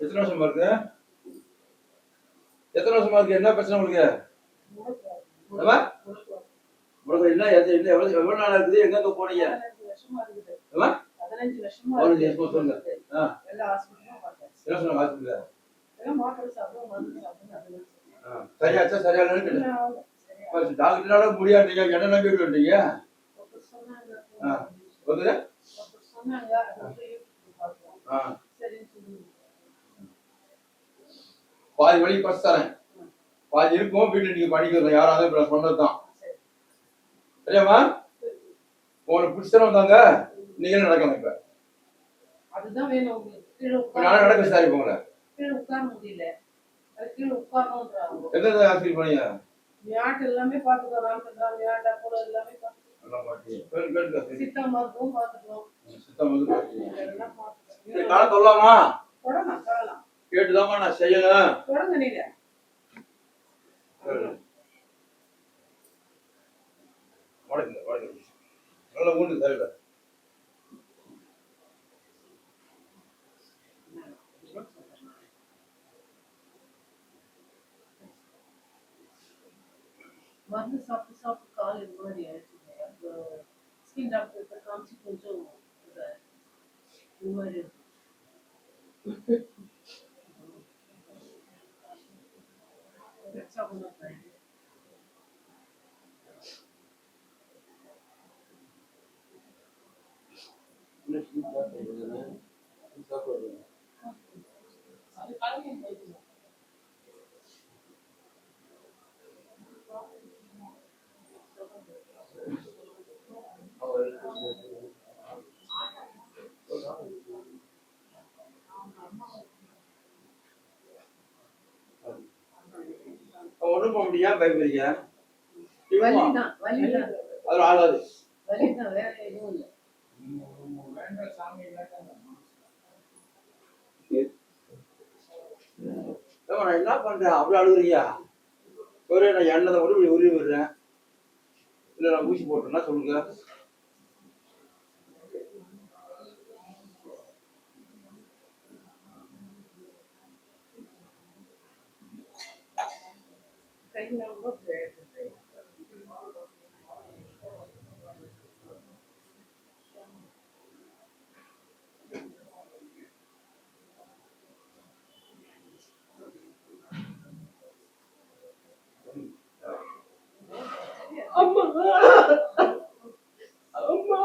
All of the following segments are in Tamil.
எத்தனை வருஷமா இருக்கு? எத்தனை வருஷமா இருக்கு? என்ன பிரச்சனை உங்களுக்கு? என்ன எவ்வளவு நாளா இருக்குது? எங்க போனீங்க? 15 வருஷமா சொல்லுங்க. சரியாச்சா? சரியான டாக்டர்னால முடியாதீங்க. என்ன நம்பி வந்தீங்க? பாதி வழி பஸ் தரேன், பாதி இருக்கும் வீட்டுல நீங்க படிக்கிறோம். யாராவது சொன்னதுதான். சரியாமா? உங்களுக்கு பிடிச்சவங்க வந்தாங்க, நீங்களும் நடக்கணும். இப்ப அதுதான் வேணும் உங்களுக்கு. நானும் நடக்க சார். இப்ப உங்களை கீழே உட்கார முடியல, கீழே உட்காரணும். எந்த ஆஸ்பத்திரி போனீங்க? வியாட் எல்லாமே பார்த்துக்கலாம். வியாட் அப்போ எல்லாமே சித்தா மருத்துவம் பார்த்துக்கலாம். சித்தா மருந்து பார்த்துக்கலாம். நான் சொல்லலாமா? சொல்லலாம். கேட்டுதாமா நான் செய்யணும். தொடங்க நீங்க. நல்லா ஊண்டு தரல. மருந்து சாப்பிட்டு சாப்பிட்டு கால் இது மாதிரி ஆயிடுச்சு. ஸ்கின் டாக்டர் காமிச்சு கொஞ்சம் இது மாதிரி இருக்கு. ஒண்ணும் போக முடியாது. பயப்படுறீங்க? அது ஆகாது. நான் என்ன பண்றேன்? அவ்வளவு அழுகுறியா? ஒரு நான் எண்ணெய் உருவி விடுறேன். இல்ல நான் ஊசி போட்டேன்னா சொல்லுங்க. அம்மா அம்மா அம்மா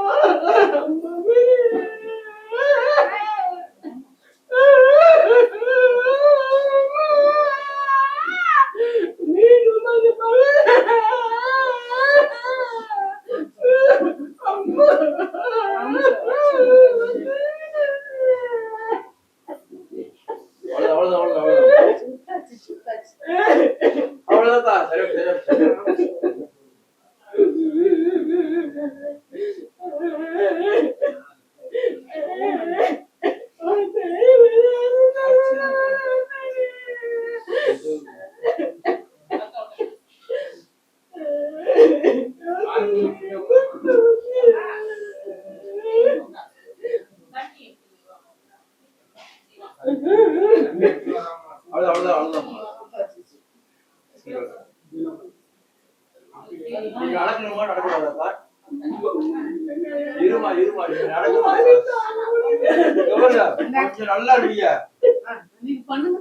அவ்வளவுதான். சரி நடக்கணுமா நடக்கூடாதா? இருமா இருமா நடக்க நல்லா இருக்கியா? நீங்க பண்ணுங்க.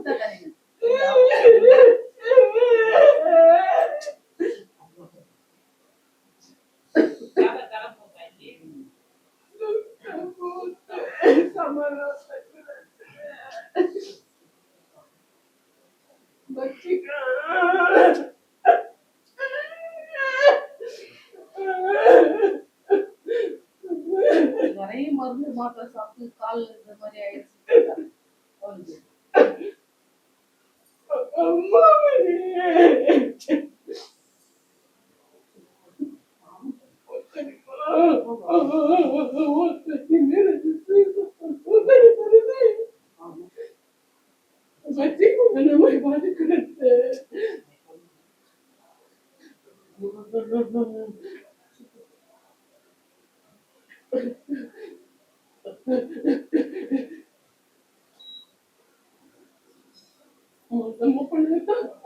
நிறைய மருந்து மாத்திரை சாப்பிட்டு கால் இந்த மாதிரி ஆயிடுச்சு.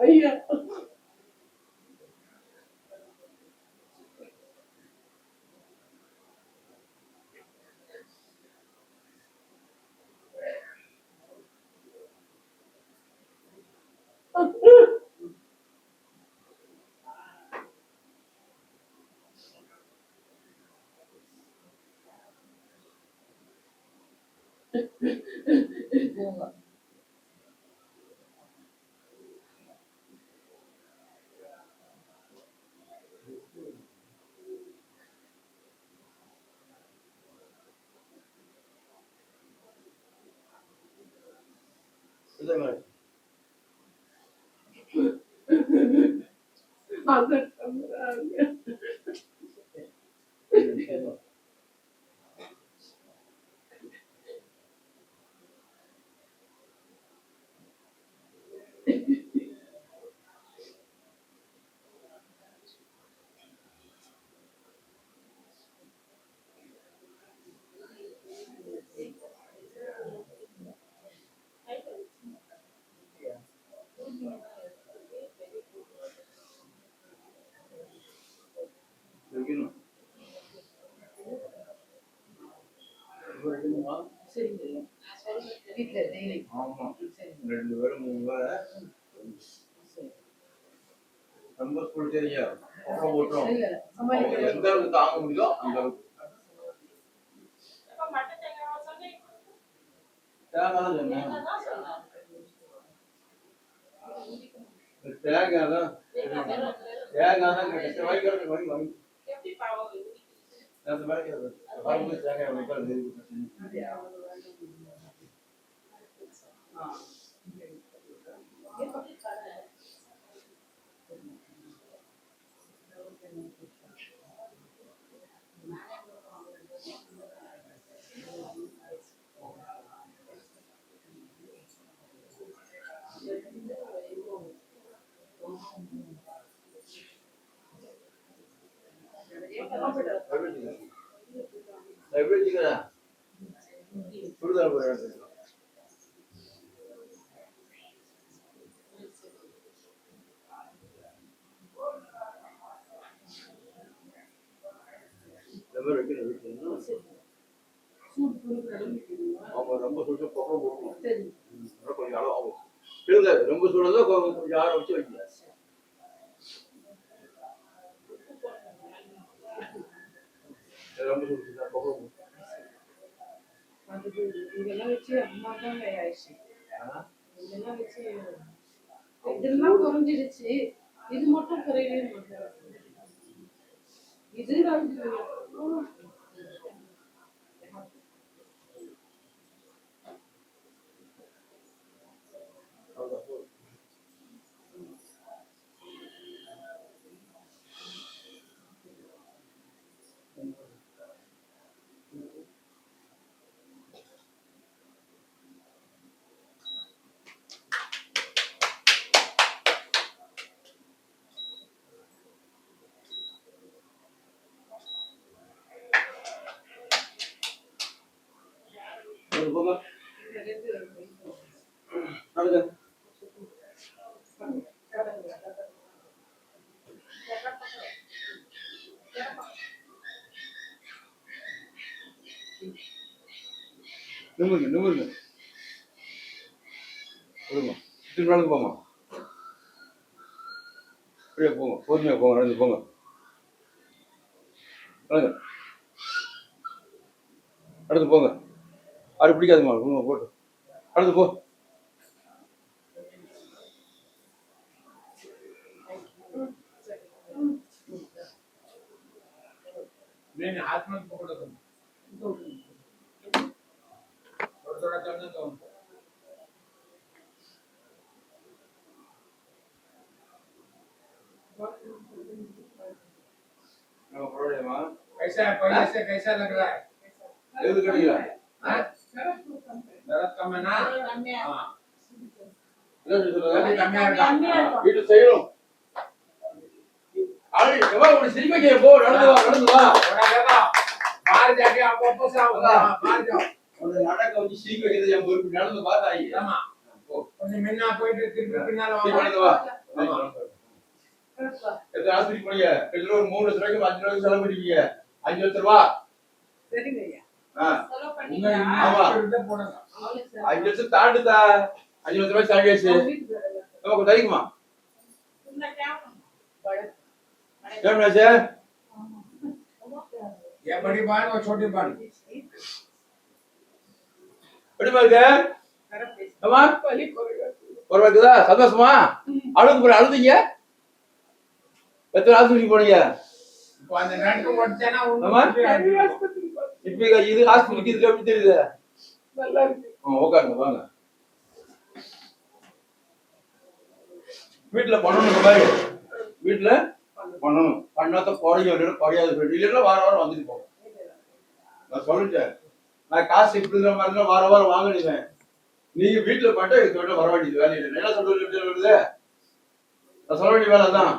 ஐயா ஆமா 2 பேரும் 3 பேரை ரொம்ப ஸ்கூல் சரியா அப்புறம் போட்டோம் எந்த அளவுக்கு தாங்க முடியுதோ அந்த அளவுக்கு தேங்காய் தான் வாங்கி அந்த மாதிரி சுடுதல் ரொம்ப சுட்டு கொஞ்சம் அளவு ஆகும் ரொம்ப சுடுறதோ கொஞ்சம் யாரை வச்சு வைக்கல ரொம்ப சுடுச்சு இதெல்லாம் வச்சு அம்மா தான் ஆயிடுச்சு இதெல்லாம் வச்சு இதெல்லாம் குறைஞ்சிடுச்சு இது மட்டும் குறையவே மாட்டேன் இது நிமிருங்க திரும்ப போமா அப்படியே போங்க பொறுமையா போங்க நடந்து போங்க அடுத்து போங்க அது பிடிக்காதுமா போட்டு அடுத்து போ हाथ में पकड़ो तुम थोड़ा चलने दो नो प्रॉब्लम कैसा है पहले से कैसा लग रहा है ये तो कटिया हां दर्द कम है ना हां இது செய்யணும் ஆளு எவ்வளவு ஒரு சிரிமைக்கு போ நடந்து வா बाहर जाके आप वापस आओ बाहर जाओ और नाटक को सीख के जब बोल நடந்து பாத்தாய் ஆமா கொஞ்சம் முன்னா போயிட்டு திருப்பி பின்னால நீ வாங்க. பண்ணது வா. ஆமா. கரெக்டா. எத்தனை ஆஸ்பத்திரி போனீங்க? கிட்டத்தட்ட ஒரு 3 லட்ச ரூபாய்க்கு 5 லட்சம் செலவு பண்ணிருக்கீங்க. 5 லட்ச ரூபா. சரிங்க ஐயா. ஆ. செலவு உங்க பண்ணீங்களா? ஆமா. இன்வெஸ்டர்கிட்ட போடுங்க. அவளுக்கு சரி. 5 லட்சம் தாண்டுதா. 5 லட்ச ரூபாய் சாவியாச்சு. அவங்க வீட்டுக்கு வரல. நமக்கு தெரியுமா? இந்த கேமரா. பழம். கேமராச்சு? ये बड़ी बात और छोटी बात எப்படிமா இருக்கு? கரெக்ட். ஆமா? பலி போறீங்க. ஒரு இருக்குதா? சந்தோஷமா? அழுதுங்க. எத்தனை ஆஸ்பத்திரி போனீங்க? இப்போ அந்த நட்டு ஒட்டனா ஆமா? பெரிய ஆஸ்பத்திரி போ. இப்ப இது ஹாஸ்பிட்டலுக்கு இதுக்கு எப்படி தெரியுது? நல்லா இருக்கு. உட்காருங்க வாங்க. வீட்டுல பண்ணணும் பாரு. வீட்டுல பண்ணணும். பண்ணாதான் குறையாது. இல்லைன்னா வாரம் வந்துட்டு போகும். நான் சொல்லிட்டேன். நான் காசு இப்படி மாதிரி வாரம் வாங்கிடுவேன். நீங்க வீட்டுல பண்ணிட்டு இதோட வர வேண்டியது வேலை இல்லை. என்ன சொல்றது? நான் சொல்ல வேண்டிய வேலை தான்.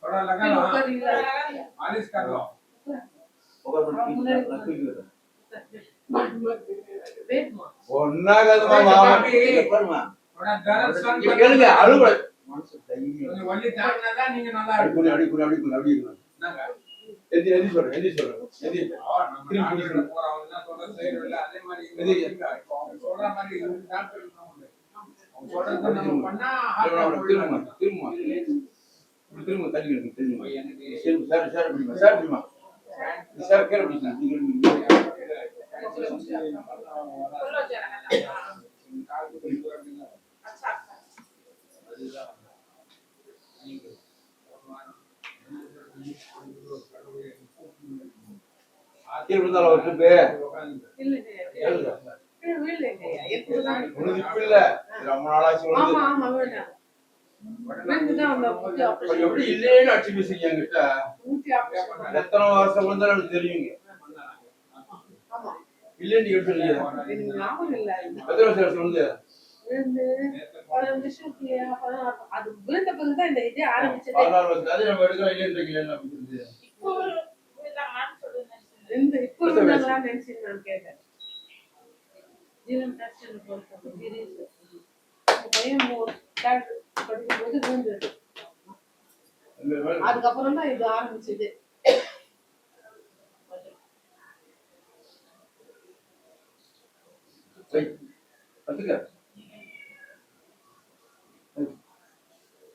थोड़ा लगा लो मालिश कर लो थोड़ा दर्द सन கேளுங்க அழுவ கொஞ்சம் வலி தாங்கினா நீங்க நல்லா அடிக்கணும் நாங்க எதி சொல்றேன் நம்ம நாட்டுல போறவங்க தான் சொல்ற செய்யறது இல்ல அதே மாதிரி அவங்க சொல்ற மாதிரி டாக்டர் அவங்க சொல்றது நம்ம பண்ணா திரும்ப தள்ளி திரும்ப எனக்கு சார் கேளு ஒரு ட்ரிப்பு ரொம்ப நாளாச்சு எப்படி இல்லைன்னு அடிச்சு பேசுறீங்க என்கிட்ட எத்தனை வருஷம் வந்து எனக்கு தெரியுங்க இல்லைன்னு சொல்லுங்க எத்தனை வருஷம் வந்து அது விழுந்த பிறகுதான் இந்த இதே ஆரம்பிச்சது. 16 வருஷம் அது நம்ம எடுக்க இல்லைன்னு அப்படின்னு இப்போ இருந்தாங்களான்னு நினைச்சு நான் கேட்டேன். ஜீவன் டாக்டர் பையன் படிக்கும்போது விழுந்தது. அதுக்கப்புறம் தான் இது ஆரம்பிச்சது.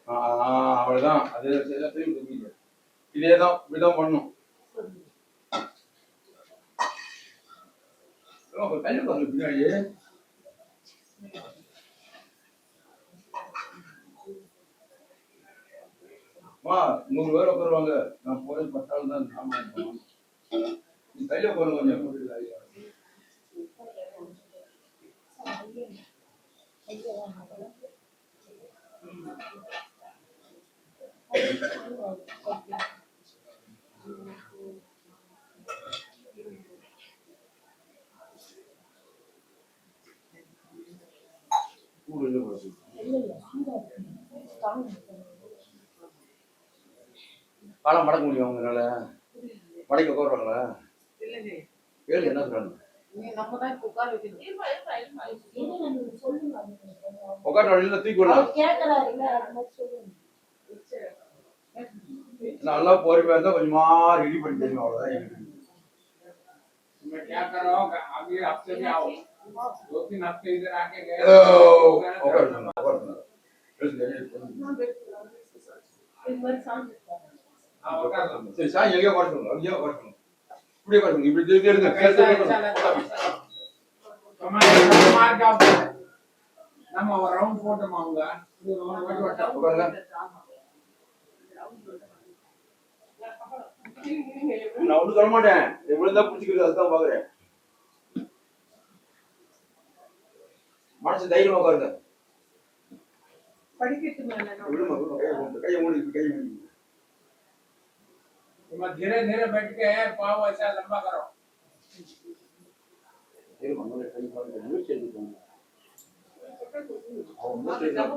அவ்வளவுதான் இதேதான் இப்படிதான் பண்ணும் பின்னாடி மா 100 பேர் உட்காருவாங்க. நான் போறது 10 ஆள் தான். ஆமா நீ கையில உட்காருங்க கொஞ்சம் காலம் மடக்க முடியும் அவங்களால மடக்கி உட்காருவாங்களா? கேளு என்ன சொல்றாங்க. உட்காந்து தூக்கி விடலாம். நல்லா பொறுமையா இருந்தா கொஞ்சமா ரெடி பண்ணி தெரியும் அவ்வளவுதான். क्या करो अभी हफ्ते में आओ 2-3 हफ्ते इधर आके गए சரி சாய் எங்கேயோ குறைச்சணும் அங்கேயோ குறைச்சணும் இப்படியே குறைச்சணும் இப்படி திருப்பி எடுங்க मार जाओ நம்ம ஒரு ரவுண்ட் போட்டோம் அவங்க இது ரவுண்ட் போட்டு உட்காருங்க. நான் ஒன்றும் சொல்ல மாட்டேன். எவ்வளவு தான் பிடிச்சிக்கிறது அதுதான் பாக்குறேன். மனசு தைரியமா உட்காருங்க. கையை மூடி धीरे धीरे बैठ के पाव ऐसा लंबा करो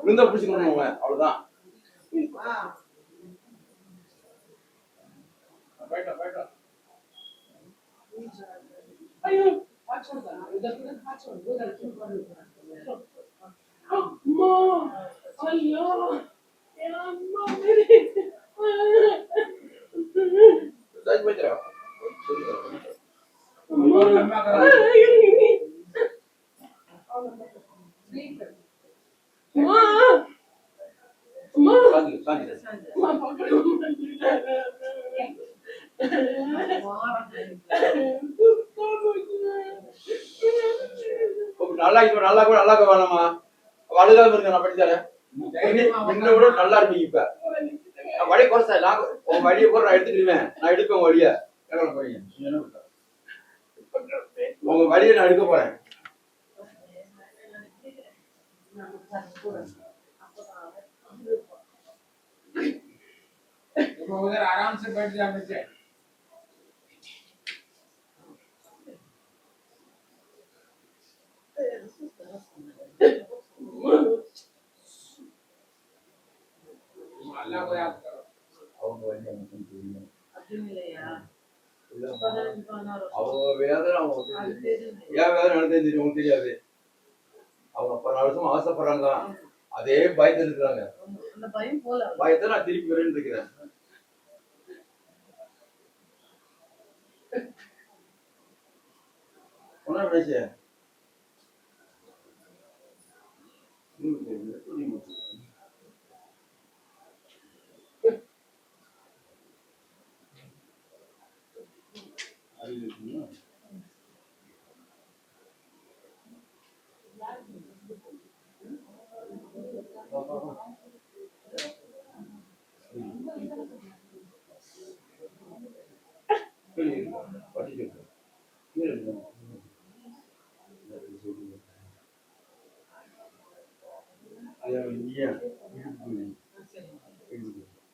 விழுந்தா பிடிச்சிக்கணும் அவ்வளவுதான். ஐயோ பாச்சோடா இதற்கு பாச்சோடா அம்மா ஐயோ அம்மா சரி போய்க்கிறா நல்லா கூட நல்லா வேணாமா அழுகாம இருக்க நான் படித்தாரேன் முன்ன விட நல்லா இருப்பீங்க இப்ப வழி குறைச்சா நான் உன் வழியை கூட நான் எடுத்துக்கிடுவேன். நான் எடுப்பேன் வழிய உங்க வழியை நான் எடுக்க போறேன். आराम से बैठ जा बच्चे अल्लाह को याद करो அவங்க வேதனை ஏன் வேதனை நடந்தது தெரியும் உங்களுக்கு தெரியாது. அவங்க 10 வருஷம் ஆசைப்படுறாங்க அதே பயத்துல இருக்கிறாங்க. பயத்தை நான் திருப்பி வரேன்னு இருக்கிறேன். ஒன்னா பேச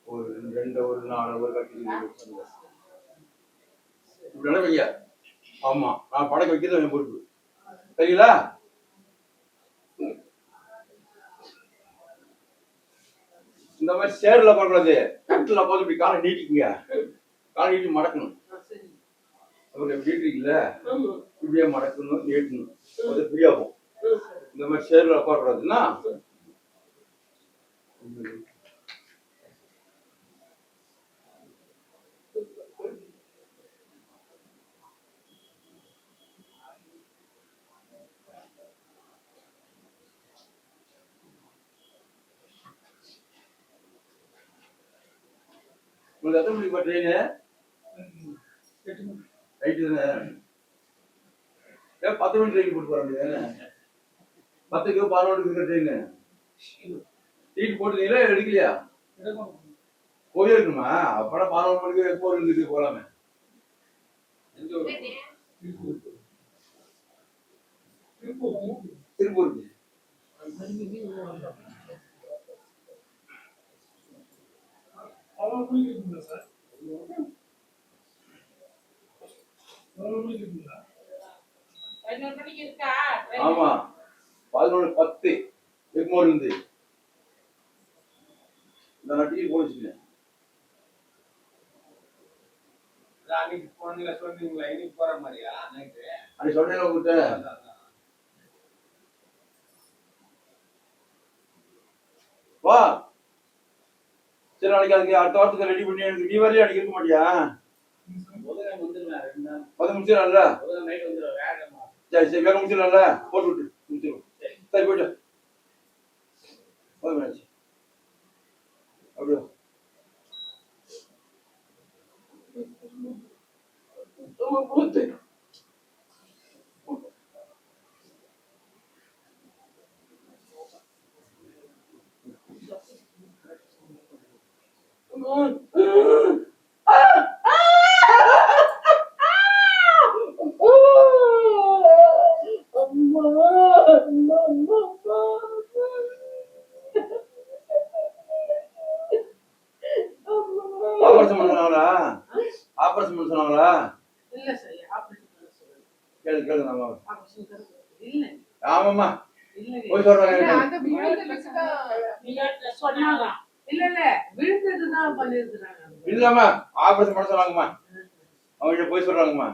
ஒரு 2 ஒரு 4 ஒரு கட்டி வைங்க. ஆமா நான் படக்க வைக்கிறது என் பொறுப்பு சரிங்களா? இந்த மாதிரி சேர்ல பார்க்கறது கட்டில போது இப்படி காலை நீட்டிக்குங்க. காலை நீட்டி மடக்கணும். அப்புறம் எப்படி நீட்டிருக்கீங்கள இப்படியே மடக்கணும் நீட்டணும் அது ஃப்ரீயாகும். இந்த மாதிரி சேர்ல பார்க்கறதுன்னா உங்களுக்கு எத்தனை மணிக்கு ட்ரெயின்? ரைட்டு தானே? 10 மணி ட்ரெயின் போட்டு போற முடியாது. 10க்கு 11க்கு இருக்கிற ட்ரெயின் சீட் போட்டுங்களா எடுக்கலையா? போயிருக்குமா? அப்பனா 11 மணிக்கு போறதுக்கு போலாமே. திருப்பூருக்கு ஆமா 11:10 எக்மோர் இருந்து நான் டிக்கெட் போட்டுட்டேன். அன்னைக்கு போனீங்களா சொன்னீங்களா இன்னைக்கு போற மாதிரியா? அன்னைக்கு சொன்னேன் உங்ககிட்ட. வா சரி நாளைக்கு அதுக்கு அடுத்த வாரத்துக்கு ரெடி பண்ணி எனக்கு நீ வரலையா? அன்னைக்கு இருக்க மாட்டியா? 10 முடிச்சிடலாம்ல? சரி சரி வேக முடிச்சிடலாம்ல? போட்டு விட்டு முடிச்சிடும். சரி போயிட்டு அப்படியா ஆபரேஷன் பண்ண சொன்னாங்களா? ஆபரேஷன் பண்ண சொன்னாங்களா? இல்ல சார் ஆபரேஷன் பண்ண சொல்லுங்க. கேளுங்க நம்ம ஆபரேஷன் இல்ல ஆமாம்மா இல்ல போய் சொல்றாங்க இல்ல, அந்த விழுந்ததுக்கு தான் சொன்னாங்க. இல்ல விழுந்ததுதான் பண்ணிருக்காங்க. இல்லம்மா ஆபரேஷன் பண்ண சொன்னாங்கம்மா அவங்க போய் சொல்றாங்கம்மா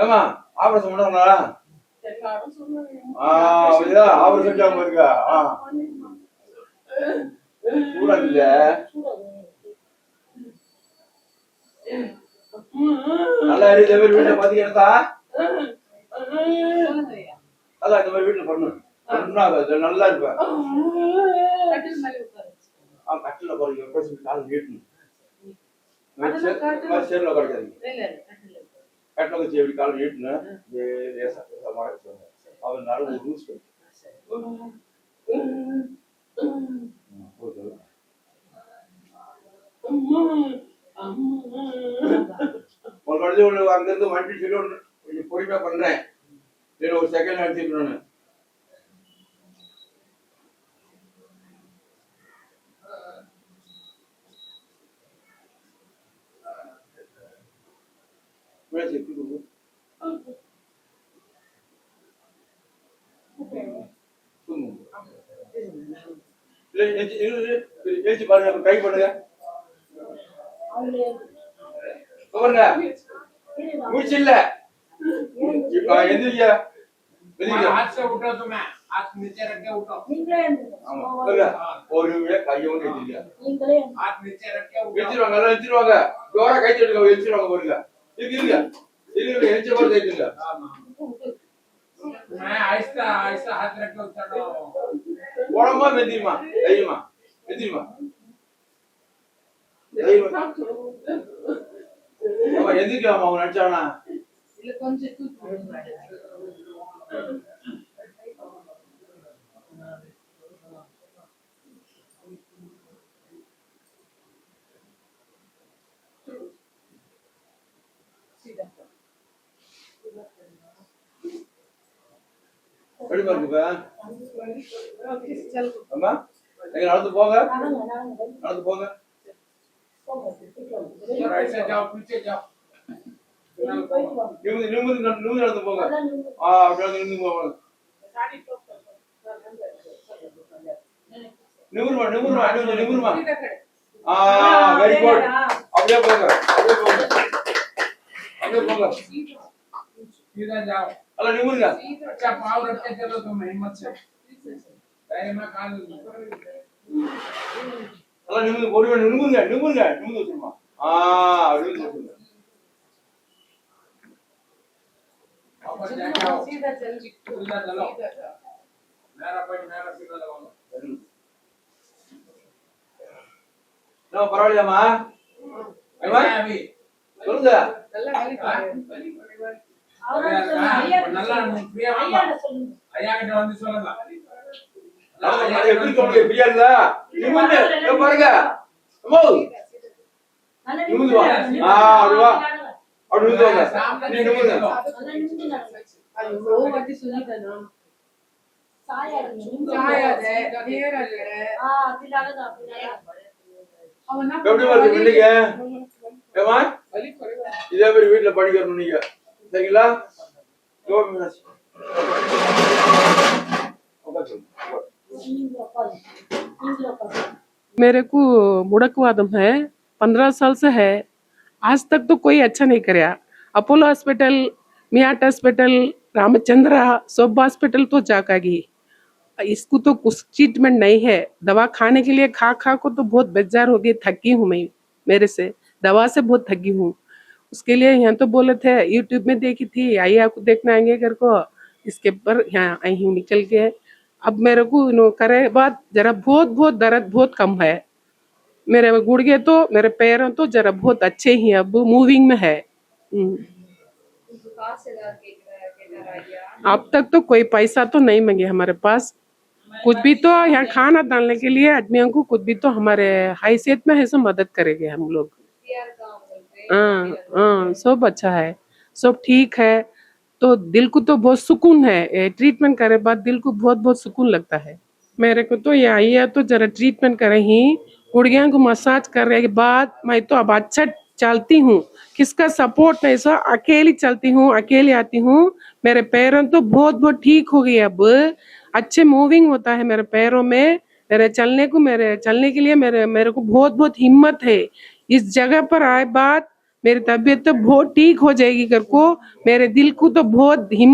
ஏமா ஆபரேஷன் பண்ணாங்களா எல்லாரும் சொன்னாங்க. அப்படியா ஆபரேஷன் செஞ்சாங்க இருக்கா சூடா இல்ல நல்லா இந்த மாதிரி வீட்டுல பாத்தீங்கன்னா சொல்லுங்க ஐயா. அதான் இந்த மாதிரி வீட்டுல பண்ணு பண்ணா அது நல்லா இருப்பேன் கட்டில் மேல உட்காரு. கட்டில போறீங்க எப்படி கால் நீட்டணும் அதெல்லாம் கட்டில சேர்ல கிடைக்காதீங்க இல்ல கட்டில் உட்காரு. கட்டில வச்சு எப்படி கால் நீட்டணும் லேசா அவர் நல்ல ஒரு ரூல்ஸ் ஒரு குழந்தை ஒண்ணு அங்கிருந்து வண்டி சொல்லி ஒண்ணு கொஞ்சம் பொறுமையா பண்றேன் ஒரு செகண்ட் அடிச்சுக்கணும்னு எழுச்சி பாருங்க கை பண்ணுங்க பாருங்க முடிச்சு இல்ல இப்ப எந்திரிக்க हाथ से उठो तुम्हें हाथ नीचे रख के उठो ஆமா பாருங்க ஒரு கையோட எந்திரிக்க हाथ नीचे रख के उठो எந்திரிவாங்க நல்லா எந்திரிவாங்க ஜோரா கை தட்டுங்க எந்திரிவாங்க பாருங்க இருங்க எந்திரிச்ச போது தைத்துங்க मैं आहिस्ता आहिस्ता हाथ रख के उठाओ உடம்பா மெதிமா தைரியமா எந்திரிமா எந்திரிக்காமா அவங்க நினைச்சானா இல்ல கொஞ்சம் தூக்கி விடுங்க. எப்படி பாருங்க ஓகே चल அம்மா நீங்க நடந்து போங்க நடந்து போங்க राइट से जाओ पीछे जाओ நிமிந்து நிமிந்து நிமிந்து நடந்து போங்க அப்படியே நிமிந்து போங்க साड़ी टॉप कर நிமிருமா நிமிருமா கொஞ்சம் நிமிருமா सीधा खड़े வெரி குட் அப்படியே போங்க அப்படியே போங்க அப்படியே போங்க सीधा जाओ அல்ல நிமிருங்க अच्छा पाँव रख के चलो तुम हिम्मत से पैर में कान அல்ல நிமிந்து பொறுமையா நிமிருங்க நிமிருங்க நிமிந்து வச்சுருமா அப்படியே வச்சுருங்க वापस जाओ सीधा चल सीधा चलो मेरा पैर मेरा सीधा लगाओ நான் பரவாயில்லையாமா ஏமா अभी சொல்லுங்க நல்லா வலி பாரு நல்லா பிரியா வாங்க ஐயா கிட்ட வந்து சொல்லுங்க எப்படி சொல்றீங்க பிரியா இல்ல நிமிந்து பாருங்க அம்மா நிமிந்து வா அப்படி வா அப்படி நிமிந்து வாங்க நீ நிமிந்து ஐயோ வட்டி சொல்லிட்டேன் நான் சாயாதே நேரா கரை அவன் என்ன எப்படி வருது பிள்ளைங்க ஏமா வலி குறைவா இதே மாதிரி வீட்டுல படிக்கணும் நீங்க சரிங்களா मेरे को मुड़कवादम है 15 साल से है आज तक तो कोई अच्छा नहीं कराया अपोलो हॉस्पिटल मियाट हॉस्पिटल रामचंद्रा सब हॉस्पिटल तो जाकर गई इसको तो कुछ ट्रीटमेंट नहीं है दवा खाने के लिए खा खा को तो बहुत बेजार हो गई थकी हूँ मैं मेरे से दवा से बहुत थकी हूँ उसके लिए यहाँ तो बोले थे यूट्यूब में देखी थी आइए आपको देखना आएंगे घर को इसके पर यहाँ आई हूँ निकल के अब मेरे को करे बाद जरा बहुत बहुत दर्द बहुत कम है मेरे गुड़गे तो मेरे पैरों तो जरा बहुत अच्छे ही हैं, अब मूविंग में है। अब तक तो कोई पैसा तो नहीं मांगे हमारे पास कुछ भी तो यहाँ खाना डालने के लिए आदमियों को कुछ भी तो हमारे हैसियत में है सो मदद करेंगे हम लोग। हाँ सब अच्छा है सब ठीक है तो दिल को तो बहुत सुकून है ट्रीटमेंट करे बाद दिल को बहुत बहुत सुकून लगता है मेरे को तो ये आई है तो जरा ट्रीटमेंट करे ही गुड़िया को मसाज करने के बाद मैं तो अब अच्छा चलती हूँ, किसका सपोर्ट नहीं, सो अकेली चलती हूँ, अकेली आती हूँ। मेरे पैरों तो बहुत बहुत ठीक हो गई अब, अच्छे मूविंग होता है मेरे पैरों में। मेरे चलने के लिए मेरे को बहुत बहुत हिम्मत है। इस जगह पर आए बाद मेरी तबीयत तो बहुत ठीक हो जाएगी कर को, मेरे दिल को तो बहुत हिम्मत